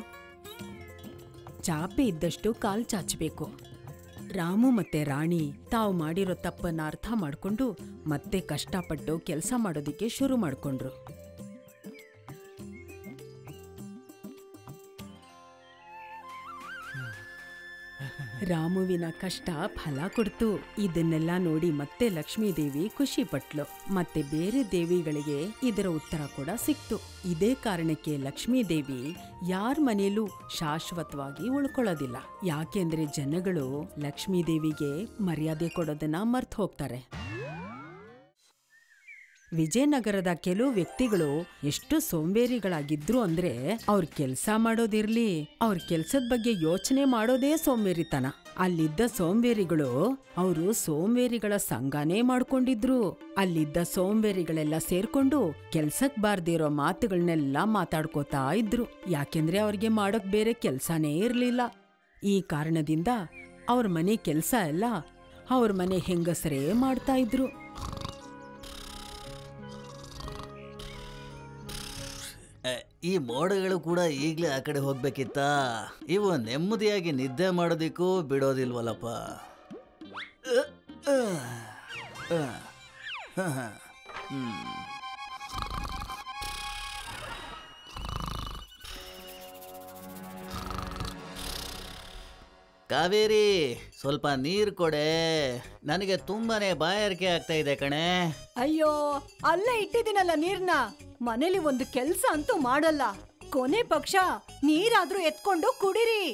ಚಾಪೆ ಇದ್ದಷ್ಟು ಕಾಲ್ ಚಾಚಬೇಕು. ರಾಮು ಮತ್ತೆ ರಾಣಿ ತಾವು ಮಾಡಿರೋ ತಪ್ಪನ್ನ ಅರ್ಥ ಮಾಡ್ಕೊಂಡು ಮತ್ತೆ ಕಷ್ಟಪಟ್ಟು ಕೆಲಸ ಮಾಡೋದಿಕ್ಕೆ ಶುರು ಮಾಡ್ಕೊಂಡ್ರು. ರಾಮುವಿನ ಕಷ್ಟ ಫಲ ಕೊಡ್ತು. ಇದನ್ನೆಲ್ಲ ನೋಡಿ ಮತ್ತೆ ಲಕ್ಷ್ಮೀದೇವಿ ಖುಷಿ ಪಟ್ಲು. ಮತ್ತೆ ಬೇರೆ ದೇವಿಗಳಿಗೆ ಇದರ ಉತ್ತರ ಕೂಡ ಸಿಕ್ತು. ಇದೇ ಕಾರಣಕ್ಕೆ ಲಕ್ಷ್ಮೀದೇವಿ ಯಾರ ಮನೆಯಲ್ಲೂ ಶಾಶ್ವತವಾಗಿ ಉಳ್ಕೊಳ್ಳೋದಿಲ್ಲ. ಯಾಕೆಂದ್ರೆ ಜನಗಳು ಲಕ್ಷ್ಮೀದೇವಿಗೆ ಮರ್ಯಾದೆ ಕೊಡೋದನ್ನ ಮರ್ತು ಹೋಗ್ತಾರೆ. ವಿಜಯನಗರದ ಕೆಲವು ವ್ಯಕ್ತಿಗಳು ಎಷ್ಟು ಸೋಂಬೇರಿಗಳಾಗಿದ್ರು ಅಂದ್ರೆ ಅವ್ರ ಕೆಲ್ಸ ಮಾಡೋದಿರ್ಲಿ, ಅವ್ರ ಕೆಲ್ಸದ ಬಗ್ಗೆ ಯೋಚನೆ ಮಾಡೋದೇ ಸೋಂಬೇರಿತನ. ಅಲ್ಲಿದ್ದ ಸೋಂಬೇರಿಗಳು ಅವರು ಸೋಂಬೇರಿಗಳ ಸಂಘನೇ ಮಾಡ್ಕೊಂಡಿದ್ರು. ಅಲ್ಲಿದ್ದ ಸೋಂಬೇರಿಗಳೆಲ್ಲ ಸೇರ್ಕೊಂಡು ಕೆಲ್ಸಕ್ ಬಾರ್ದಿರೋ ಮಾತುಗಳನ್ನೆಲ್ಲ ಮಾತಾಡ್ಕೋತಾ ಇದ್ರು. ಯಾಕೆಂದ್ರೆ ಅವ್ರಿಗೆ ಮಾಡೋಕ್ ಬೇರೆ ಕೆಲ್ಸನೇ ಇರ್ಲಿಲ್ಲ. ಈ ಕಾರಣದಿಂದ ಅವ್ರ ಮನೆ ಕೆಲ್ಸ ಎಲ್ಲ ಅವ್ರ ಮನೆ ಹೆಂಗಸರೇ ಮಾಡ್ತಾ ಇದ್ರು. ಈ ಮೋಡಗಳು ಕೂಡ ಈಗ್ಲೇ ಆ ಕಡೆ ಹೋಗ್ಬೇಕಿತ್ತ? ಇವು ನೆಮ್ಮದಿಯಾಗಿ ನಿದ್ದೆ ಮಾಡೋದಿಕ್ಕೂ ಬಿಡೋದಿಲ್ವಲ್ಲಪ್ಪ. ಕಾವೇರಿ, ಸ್ವಲ್ಪ ನೀರು ಕೊಡೆ. ನನಗೆ ತುಂಬಾನೇ ಬಾಯಾರಿಕೆ ಆಗ್ತಾ ಇದೆ ಕಣೆ. ಅಯ್ಯೋ, ಅಲ್ಲೇ ಇಟ್ಟಿದ್ದೀನಲ್ಲ ನೀರ್ನ. ಮನೇಲಿ ಒಂದು ಕೆಲ್ಸ ಅಂತೂ ಮಾಡಲ್ಲ. ಕೊನೆ ಪಕ್ಷ ನೀರಾದ್ರೂ ಎತ್ಕೊಂಡು ಕುಡಿರಿ.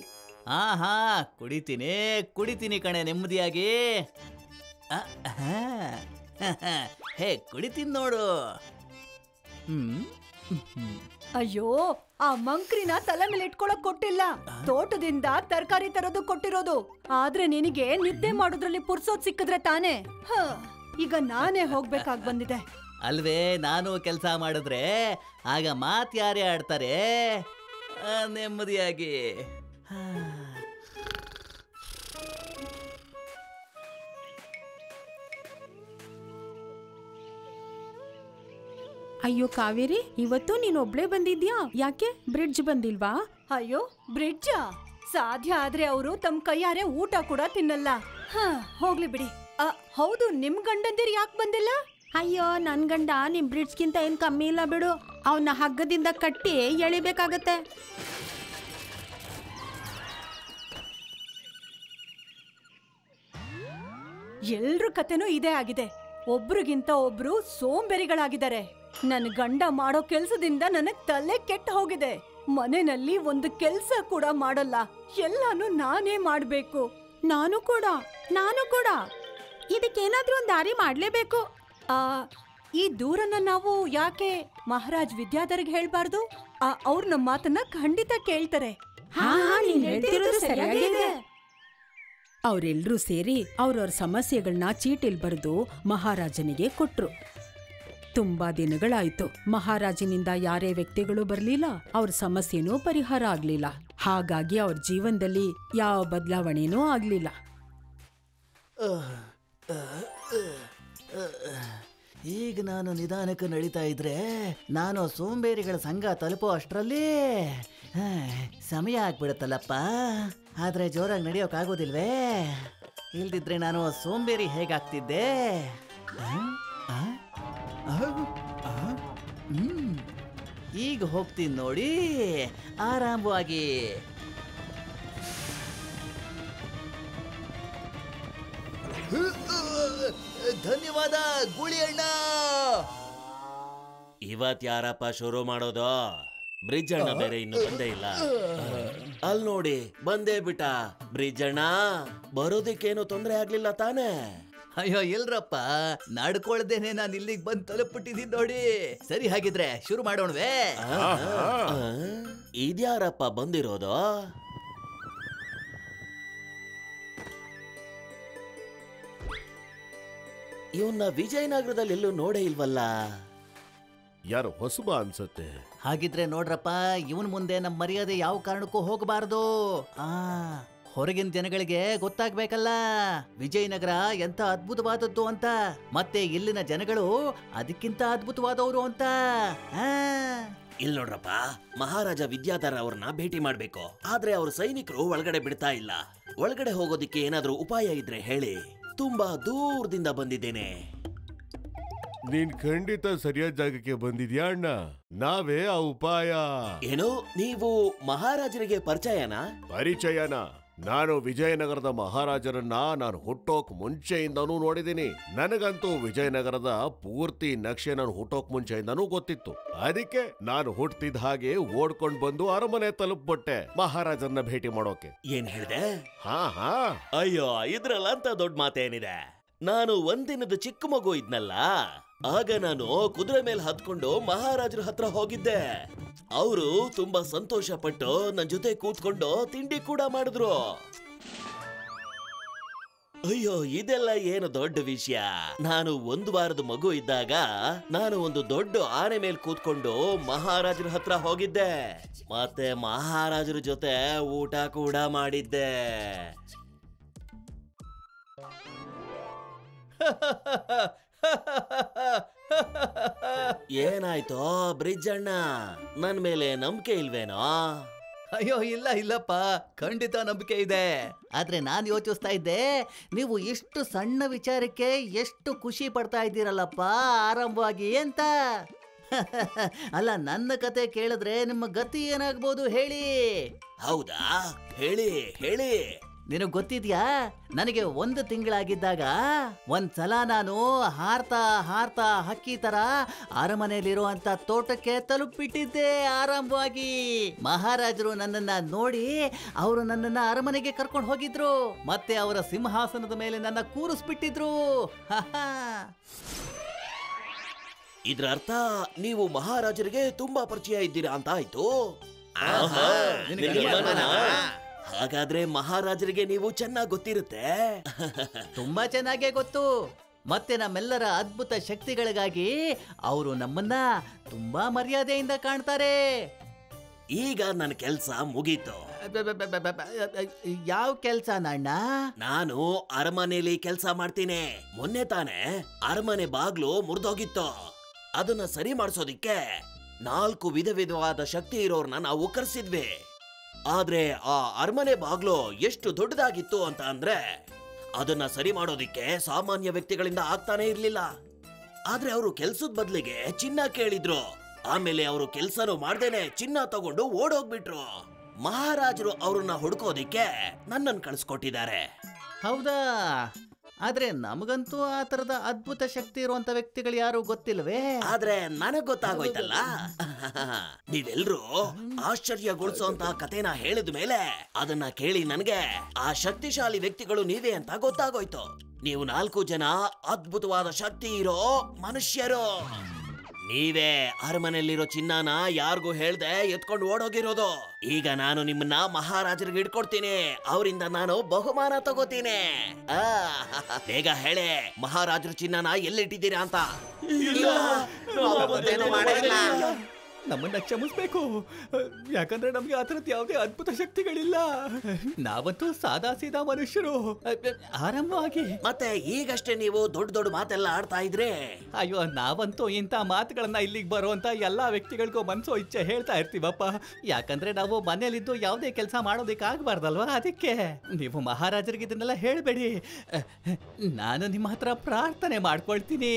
ಹಾ ಕುಡಿತೀನಿ ಕಣೆ ನೆಮ್ಮದಿಯಾಗಿ. ಹೇ, ಕುಡಿತೀನಿ ನೋಡು. ಅಯ್ಯೋ, ಆ ಮಂಕ್ರಿನ ತಲೆ ಮೇಲೆ ಇಟ್ಕೊಳಕ್ ಕೊಟ್ಟಿಲ್ಲ. ತೋಟದಿಂದ ತರಕಾರಿ ತರೋದು ಕೊಟ್ಟಿರೋದು. ಆದ್ರೆ ನಿನಗೆ ನಿದ್ದೆ ಮಾಡೋದ್ರಲ್ಲಿ ಪುರ್ಸೋದ್ ಸಿಕ್ಕಿದ್ರೆ ತಾನೇ. ಈಗ ನಾನೇ ಹೋಗ್ಬೇಕಾಗ್ ಬಂದಿದೆ. ಅಲ್ವೇ, ನಾನು ಕೆಲಸ ಮಾಡಿದ್ರೆ ಆಗ ಮಾತ್ ಯಾರೇ ಆಡ್ತಾರೆ ನೆಮ್ಮದಿಯಾಗಿ. ಅಯ್ಯೋ ಕಾವೇರಿ, ಇವತ್ತು ನೀನೊಬ್ಳೇ ಬಂದಿದ್ಯಾ? ಯಾಕೆ ಬ್ರಿಡ್ಜ್ ಬಂದಿಲ್ವಾ? ಅಯ್ಯೋ, ಬ್ರಿಡ್ಜಾ? ಸಾಧ್ಯ ಆದ್ರೆ ಅವರು ತಮ್ಮ ಕೈಯಾರೆ ಊಟ ಕೂಡ ತಿನ್ನಲ್ಲ. ಹೋಗ್ಲಿ ಬಿಡಿ. ಹೌದು, ನಿಮ್ ಗಂಡಂದಿರ್ ಯಾಕೆ ಬಂದಿಲ್ಲ? ಅಯ್ಯೋ, ನನ್ ಗಂಡ ನಿಮ್ ಬ್ರಿಡ್ಜ್ಗಿಂತ ಏನ್ ಕಮ್ಮಿ ಇಲ್ಲ ಬಿಡು. ಅವನ್ನ ಹಗ್ಗದಿಂದ ಕಟ್ಟಿ ಎಳಿಬೇಕಾಗತ್ತೆ. ಎಲ್ರ ಕತೆನೂ ಇದೇ ಆಗಿದೆ. ಒಬ್ರಿಗಿಂತ ಒಬ್ರು ಸೋಂಬೇರಿಗಳಾಗಿದ್ದಾರೆ. ನನ್ ಗಂಡ ಮಾಡೋ ಕೆಲ್ಸದಿಂದ ನನಗ್ ತಲೆ ಕೆಟ್ಟ ಹೋಗಿದೆ. ಮನೆಯಲ್ಲಿ ಒಂದು ಕೆಲ್ಸ ಕೂಡ ಮಾಡಲ್ಲ, ಎಲ್ಲಾನು ನಾನೇ ಮಾಡ್ಬೇಕು. ನಾನು ಕೂಡ ಇದಕ್ಕೇನಾದ್ರೂ ಒಂದ್ ದಾರಿ ಮಾಡ್ಲೇಬೇಕು. ಈ ದೂರನ್ನ ನಾವು ಯಾಕೆ ಮಹಾರಾಜ್ ವಿದ್ಯಾಧರ್ಗೆ ಹೇಳ್ಬಾರ್ದು? ಅವ್ರ ನಮ್ಮ ಮಾತನ್ನ ಖಂಡಿತ ಕೇಳ್ತಾರೆ. ನೀನ್ ಹೇಳ್ತಿರೋದು ಸರಿಯಾಗಿದೆ. ಅವರೆಲ್ಲರೂ ಸೇರಿ ಅವ್ರವ್ರ ಸಮಸ್ಯೆಗಳನ್ನ ಚೀಟಿಲ್ ಬರೆದು ಮಹಾರಾಜನಿಗೆ ಕೊಟ್ರು. ತುಂಬಾ ದಿನಗಳಾಯ್ತು, ಮಹಾರಾಜನಿಂದ ಯಾರೇ ವ್ಯಕ್ತಿಗಳು ಬರ್ಲಿಲ್ಲ, ಅವ್ರ ಸಮಸ್ಯೆನೂ ಪರಿಹಾರ ಆಗ್ಲಿಲ್ಲ. ಹಾಗಾಗಿ ಅವ್ರ ಜೀವನದಲ್ಲಿ ಯಾವ ಬದಲಾವಣೆನೂ ಆಗ್ಲಿಲ್ಲ. ಈಗ ನಾನು ನಿಧಾನಕ್ಕೆ ನಡೀತಾ ಇದ್ರೆ ನಾನು ಸೋಂಬೇರಿಗಳ ಸಂಘ ತಲುಪೋ ಅಷ್ಟರಲ್ಲಿ ಸಮಯ ಆಗ್ಬಿಡುತ್ತಲ್ಲಪ್ಪ. ಆದ್ರೆ ಜೋರಾಗಿ ನಡೆಯೋಕ್ಕಾಗೋದಿಲ್ವೇ? ಇಲ್ದಿದ್ರೆ ನಾನು ಸೋಂಬೇರಿ ಹೇಗಾಗ್ತಿದ್ದೆ? ಈಗ ಹೋಗ್ತೀನಿ ನೋಡಿ, ಆರಾಮವಾಗಿ. ಧನ್ಯವಾದ ಗೂಳಿ ಅಣ್ಣ. ಇವತ್ ಯಾರಪ್ಪ ಶುರು ಮಾಡೋದು? ಬ್ರಿಡ್ಜ್ ಅಣ್ಣ ಬೇರೆ ಇನ್ನು ಬಂದೇ ಇಲ್ಲ. ಅಲ್ ನೋಡಿ, ಬಂದೇ ಬಿಟ್ಟ ಬ್ರಿಡ್ಜ್ ಅಣ್ಣ. ಬರೋದಿಕ್ಕೇನು ತೊಂದರೆ ಆಗ್ಲಿಲ್ಲ ತಾನೇ? ಅಯ್ಯೋ ಇಲ್ರಪ್ಪ, ನಡ್ಕೊಳ್ದೇನೆ ನಾನು ಇಲ್ಲಿಗೆ ಬಂದು ತಲುಪಿಟ್ಟಿದ್ದೀನಿ ನೋಡಿ. ಸರಿ, ಹಾಗಿದ್ರೆ ಶುರು ಮಾಡೋಣವೇ? ಇದ್ಯಾರಪ್ಪ ಬಂದಿರೋದು? ಇವನ್ನ ವಿಜಯನಗರದಲ್ಲಿ ಎಲ್ಲೂ ನೋಡೇ ಇಲ್ವಲ್ಲ. ಯಾರು ಹೊಸಬ ಅನ್ಸತ್ತೆ. ಹಾಗಿದ್ರೆ ನೋಡ್ರಪ್ಪ, ಇವನ್ ಮುಂದೆ ನಮ್ಮ ಮರ್ಯಾದೆ ಯಾವ ಕಾರಣಕ್ಕೂ ಹೋಗಬಾರದು. ಹೊರಗಿನ ಜನಗಳಿಗೆ ಗೊತ್ತಾಗ್ಬೇಕಲ್ಲ ವಿಜಯನಗರ ಎಂತ ಅದ್ಭುತವಾದದ್ದು ಅಂತ, ಮತ್ತೆ ಇಲ್ಲಿನ ಜನಗಳು ಅದಕ್ಕಿಂತ ಅದ್ಭುತವಾದವರು ಅಂತ. ಇಲ್ ನೋಡ್ರಪ್ಪ, ಮಹಾರಾಜ ವಿದ್ಯಾಧರ ಅವ್ರನ್ನ ಭೇಟಿ ಮಾಡ್ಬೇಕು. ಆದ್ರೆ ಅವ್ರ ಸೈನಿಕರು ಒಳಗಡೆ ಬಿಡ್ತಾ ಇಲ್ಲ. ಒಳಗಡೆ ಹೋಗೋದಿಕ್ಕೆ ಏನಾದ್ರೂ ಉಪಾಯ ಇದ್ರೆ ಹೇಳಿ. ತುಂಬಾ ದೂರದಿಂದ ಬಂದಿದ್ದೇನೆ. ನೀನ್ ಖಂಡಿತ ಸರಿಯಾದ ಜಾಗಕ್ಕೆ ಬಂದಿದ್ಯಾ ಅಣ್ಣ. ನಾವೇ ಆ ಉಪಾಯ. ಏನು, ನೀವು ಮಹಾರಾಜರಿಗೆ ಪರಿಚಯನಾ? ಪರಿಚಯನ? ನಾನು ವಿಜಯನಗರದ ಮಹಾರಾಜರನ್ನ ನಾನು ಹುಟ್ಟೋಕ್ ಮುಂಚೆಯಿಂದನೂ ನೋಡಿದ್ದೀನಿ. ನನಗಂತೂ ವಿಜಯನಗರದ ಪೂರ್ತಿ ನಕ್ಷೆ ನಾನು ಹುಟ್ಟೋಕ್ ಮುಂಚೆಯಿಂದನೂ ಗೊತ್ತಿತ್ತು. ಅದಕ್ಕೆ ನಾನು ಹುಟ್ಟಿದ ಹಾಗೆ ಓಡ್ಕೊಂಡ್ ಬಂದು ಅರಮನೆ ತಲುಪ್ಬಿಟ್ಟೆ ಮಹಾರಾಜರನ್ನ ಭೇಟಿ ಮಾಡೋಕೆ. ಏನ್ ಹೇಳ್ದೆ? ಹಾ. ಅಯ್ಯೋ, ಇದ್ರಲ್ಲಂತ ದೊಡ್ಡ ಮಾತೇನಿದೆ. ನಾನು ಒಂದಿನದ ಚಿಕ್ಕ ಮಗು ಇದ್ನಲ್ಲ, ಆಗ ನಾನು ಕುದುರೆ ಮೇಲೆ ಹತ್ಕೊಂಡು ಮಹಾರಾಜರ ಹತ್ರ ಹೋಗಿದ್ದೆ. ಅವರು ತುಂಬಾ ಸಂತೋಷ ಪಟ್ಟು ನನ್ನ ಜೊತೆ ಕೂತ್ಕೊಂಡು ತಿಂಡಿ ಕೂಡ ಮಾಡಿದ್ರು. ಅಯ್ಯೋ, ಇದೆಲ್ಲ ಏನು ದೊಡ್ಡ ವಿಷಯ. ನಾನು 1 ವಾರದ ಮಗು ಇದ್ದಾಗ ನಾನು ಒಂದು ದೊಡ್ಡ ಆನೆ ಮೇಲೆ ಕೂತ್ಕೊಂಡು ಮಹಾರಾಜರ ಹತ್ರ ಹೋಗಿದ್ದೆ. ಮತ್ತೆ ಮಹಾರಾಜರ ಜೊತೆ ಊಟ ಕೂಡ ಮಾಡಿದ್ದೆ. ಏನಾಯ್ತೋ ಬ್ರಿಡ್ಜ್ ಅಣ್ಣ, ನನ್ ಮೇಲೆ ನಂಬಿಕೆ ಇಲ್ವೇನೋ? ಅಯ್ಯೋ ಇಲ್ಲಪ್ಪ, ಖಂಡಿತ ನಂಬಿಕೆ ಇದೆ. ಆದ್ರೆ ನಾನು ಯೋಚಿಸ್ತಾ ಇದ್ದೆ, ನೀವು ಇಷ್ಟು ಸಣ್ಣ ವಿಚಾರಕ್ಕೆ ಎಷ್ಟು ಖುಷಿ ಪಡ್ತಾ ಇದ್ದೀರಲ್ಲಪ್ಪ ಆರಂಭವಾಗಿ ಅಂತ. ಅಲ್ಲ, ನನ್ನ ಕತೆ ಕೇಳಿದ್ರೆ ನಿಮ್ಮ ಗತಿ ಏನಾಗ್ಬೋದು ಹೇಳಿ? ಹೌದಾ, ಹೇಳಿ ಹೇಳಿ. ನಿನಗ್ ಗೊತ್ತಿದ್ಯಾ, ನನಗೆ 1 ತಿಂಗಳಾಗಿದ್ದಾಗ ಒಂದ್ಸಲ ನಾನು ಹಾರ್ತಾ ಹಾರ್ತಾ ಹಕ್ಕಿ ತರ ಅರಮನೆಯಲ್ಲಿರುವಂತ ತೋಟಕ್ಕೆ ತಲುಪಿಟ್ಟಿದ್ದೆ ಆರಂಭವಾಗಿ. ಮಹಾರಾಜರು ನನ್ನನ್ನ ನೋಡಿ ಅವರು ನನ್ನನ್ನ ಅರಮನೆಗೆ ಕರ್ಕೊಂಡು ಹೋಗಿದ್ರು. ಮತ್ತೆ ಅವರ ಸಿಂಹಾಸನದ ಮೇಲೆ ನನ್ನ ಕೂರಿಸ್ಬಿಟ್ಟಿದ್ರು. ಇದ್ರ ಅರ್ಥ ನೀವು ಮಹಾರಾಜರಿಗೆ ತುಂಬಾ ಪರಿಚಯ ಇದ್ದೀರಾ ಅಂತ ಆಯ್ತು. ಹಾಗಾದ್ರೆ ಮಹಾರಾಜರಿಗೆ ನೀವು ಚೆನ್ನಾಗಿ ಗೊತ್ತಿರುತ್ತೆ. ತುಂಬಾ ಚೆನ್ನಾಗೇ ಗೊತ್ತು. ಮತ್ತೆ ನಮ್ಮೆಲ್ಲರ ಅದ್ಭುತ ಶಕ್ತಿಗಳಿಗಾಗಿ ಅವರು ನಮ್ಮನ್ನ ತುಂಬಾ ಮರ್ಯಾದೆಯಿಂದ ಕಾಣ್ತಾರೆ. ಈಗ ನನ್ನ ಕೆಲ್ಸ ಮುಗೀತು. ಯಾವ ಕೆಲ್ಸ ಅಣ್ಣ? ನಾನು ಅರಮನೆಯಲ್ಲಿ ಕೆಲ್ಸ ಮಾಡ್ತೀನಿ. ಮೊನ್ನೆ ತಾನೇ ಅರಮನೆ ಬಾಗ್ಲು ಮುರಿದೋಗಿತ್ತು. ಅದನ್ನ ಸರಿ ಮಾಡಿಸೋದಿಕ್ಕೆ 4 ವಿಧವಾದ ಶಕ್ತಿ ಇರೋರ್ನ ನಾವು ಕರೆಸಿದ್ವಿ. ಆದ್ರೆ ಆ ಅರಮನೆ ಬಾಗ್ಲು ಎಷ್ಟು ದೊಡ್ಡದಾಗಿತ್ತು ಅಂತ ಅಂದ್ರೆ ಅದನ್ನ ಸರಿ ಮಾಡೋದಿಕ್ಕೆ ಸಾಮಾನ್ಯ ವ್ಯಕ್ತಿಗಳಿಂದ ಆಗ್ತಾನೆ ಇರ್ಲಿಲ್ಲ. ಆದ್ರೆ ಅವರು ಕೆಲ್ಸದ ಬದಲಿಗೆ ಚಿನ್ನ ಕೇಳಿದ್ರು. ಆಮೇಲೆ ಅವರು ಕೆಲ್ಸನೂ ಮಾಡ್ದೇನೆ ಚಿನ್ನ ತಗೊಂಡು ಓಡೋಗ್ಬಿಟ್ರು. ಮಹಾರಾಜರು ಅವ್ರನ್ನ ಹುಡ್ಕೋದಿಕ್ಕೆ ನನ್ನನ್ನು ಕಳಿಸ್ಕೊಟ್ಟಿದ್ದಾರೆ. ಹೌದಾ? ಆದ್ರೆ ನಮಗಂತೂ ಆ ತರದ ಅದ್ಭುತ ಶಕ್ತಿ ಇರುವಂತ ವ್ಯಕ್ತಿಗಳು ಯಾರು ಗೊತ್ತಿಲ್ವೇ? ಆದ್ರೆ ನನಗ್ ಗೊತ್ತಾಗೋಯ್ತಲ್ಲ. ನೀವೆಲ್ರೂ ಆಶ್ಚರ್ಯಗೊಳಿಸುವಂತಹ ಕಥೆನ ಹೇಳಿದ ಮೇಲೆ ಅದನ್ನ ಕೇಳಿ ನನಗೆ ಆ ಶಕ್ತಿಶಾಲಿ ವ್ಯಕ್ತಿಗಳು ನೀವೇ ಅಂತ ಗೊತ್ತಾಗೋಯ್ತು. ನೀವು 4 ಜನ ಅದ್ಭುತವಾದ ಶಕ್ತಿ ಇರೋ ಮನುಷ್ಯರು. ನೀವೇ ಅರಮನೆಯಲ್ಲಿರೋ ಚಿನ್ನನ ಯಾರಿಗೂ ಹೇಳ್ದೆ ಎತ್ಕೊಂಡು ಓಡೋಗಿರೋದು. ಈಗ ನಾನು ನಿಮ್ಮನ್ನ ಮಹಾರಾಜರಿಗೆ ಹಿಡ್ಕೊಡ್ತೀನಿ, ಅವರಿಂದ ನಾನು ಬಹುಮಾನ ತಗೋತೀನಿ. ಬೇಗ ಹೇಳಿ, ಮಹಾರಾಜರು ಚಿನ್ನನ ಎಲ್ಲಿಟ್ಟಿದ್ದೀರಾ ಅಂತ. ನಮ್ಮನ್ನ ಕ್ಷಮಿಸ್ಬೇಕು, ಯಾಕಂದ್ರೆ ನಮ್ಗೆ ಆ ಥರದ್ದು ಯಾವುದೇ ಅದ್ಭುತ ಶಕ್ತಿಗಳಿಲ್ಲ. ನಾವಂತೂ ಸಾದಾ ಸೀದಾ ಮನುಷ್ಯರು. ಆರಂಭವಾಗಿ ಮತ್ತೆ ಈಗಷ್ಟೇ ನೀವು ದೊಡ್ಡ ದೊಡ್ಡ ಮಾತೆಲ್ಲ ಆಡ್ತಾ ಇದ್ರೆ. ಅಯ್ಯೋ, ನಾವಂತೂ ಇಂಥ ಮಾತುಗಳನ್ನ ಇಲ್ಲಿಗೆ ಬರುವಂತ ಎಲ್ಲಾ ವ್ಯಕ್ತಿಗಳಿಗೂ ಮನ್ಸೋ ಇಚ್ಛೆ ಹೇಳ್ತಾ ಇರ್ತೀವಪ್ಪ. ಯಾಕಂದ್ರೆ ನಾವು ಮನೇಲಿದ್ದು ಯಾವುದೇ ಕೆಲಸ ಮಾಡೋದಕ್ಕೆ ಆಗ್ಬಾರ್ದಲ್ವಾ, ಅದಕ್ಕೆ ನೀವು ಮಹಾರಾಜರಿಗೆ ಇದನ್ನೆಲ್ಲ ಹೇಳ್ಬೇಡಿ. ನಾನು ನಿಮ್ಮ ಹತ್ರ ಪ್ರಾರ್ಥನೆ ಮಾಡ್ಕೊಳ್ತೀನಿ.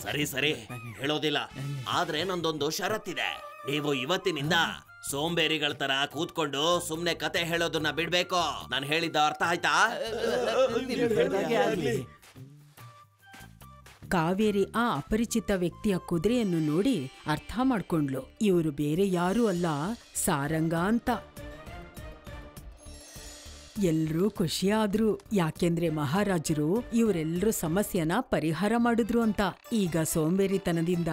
ಸರಿ ಸರಿ, ಹೇಳೋದಿಲ್ಲ. ಆದ್ರೆ ನಂದೊಂದು ಷರತ್ತಿದೆ. ನೀವು ಇವತ್ತಿನಿಂದ ಸೋಂಬೇರಿಗಳ ತರ ಕೂತ್ಕೊಂಡು ಸುಮ್ನೆ ಕತೆ ಹೇಳೋದನ್ನ ಬಿಡ್ಬೇಕು. ನಾನು ಹೇಳಿದ್ದ ಅರ್ಥ ಆಯ್ತಾ? ಕಾವೇರಿ ಆ ಅಪರಿಚಿತ ವ್ಯಕ್ತಿಯ ಕುದುರೆಯನ್ನು ನೋಡಿ ಅರ್ಥ ಮಾಡ್ಕೊಂಡ್ಲು. ಇವರು ಬೇರೆ ಯಾರೂ ಅಲ್ಲ, ಸಾರಂಗ ಅಂತ. ಎಲ್ರೂ ಖುಷಿಯಾದ್ರು, ಯಾಕೆಂದ್ರೆ ಮಹಾರಾಜರು ಇವರೆಲ್ಲರೂ ಸಮಸ್ಯೆನ ಪರಿಹಾರ ಮಾಡಿದ್ರು ಅಂತ. ಈಗ ಸೋಂಬೇರಿತನದಿಂದ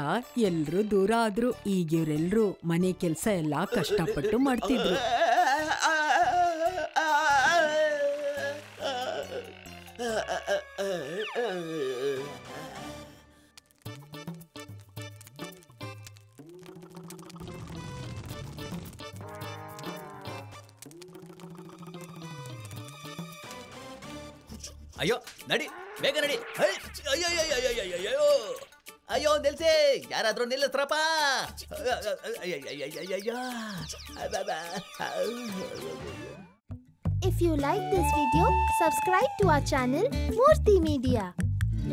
ಎಲ್ರೂ ದೂರ ಆದ್ರು. ಈಗ ಇವರೆಲ್ಲರೂ ಮನೆ ಕೆಲಸ ಎಲ್ಲ ಕಷ್ಟಪಟ್ಟು ಮಾಡ್ತಿದ್ರು. ಅಯ್ಯೋ ನಡಿ, ಬೇಗ ನಡಿ. ಅಯ್ಯೋ ನಿಲ್ಸಿ, ಯಾರಾದ್ರೂ ನಿಲ್ಲಿಸ್ರಪ್ಪ. If you like this video, subscribe to our channel Murthy Media.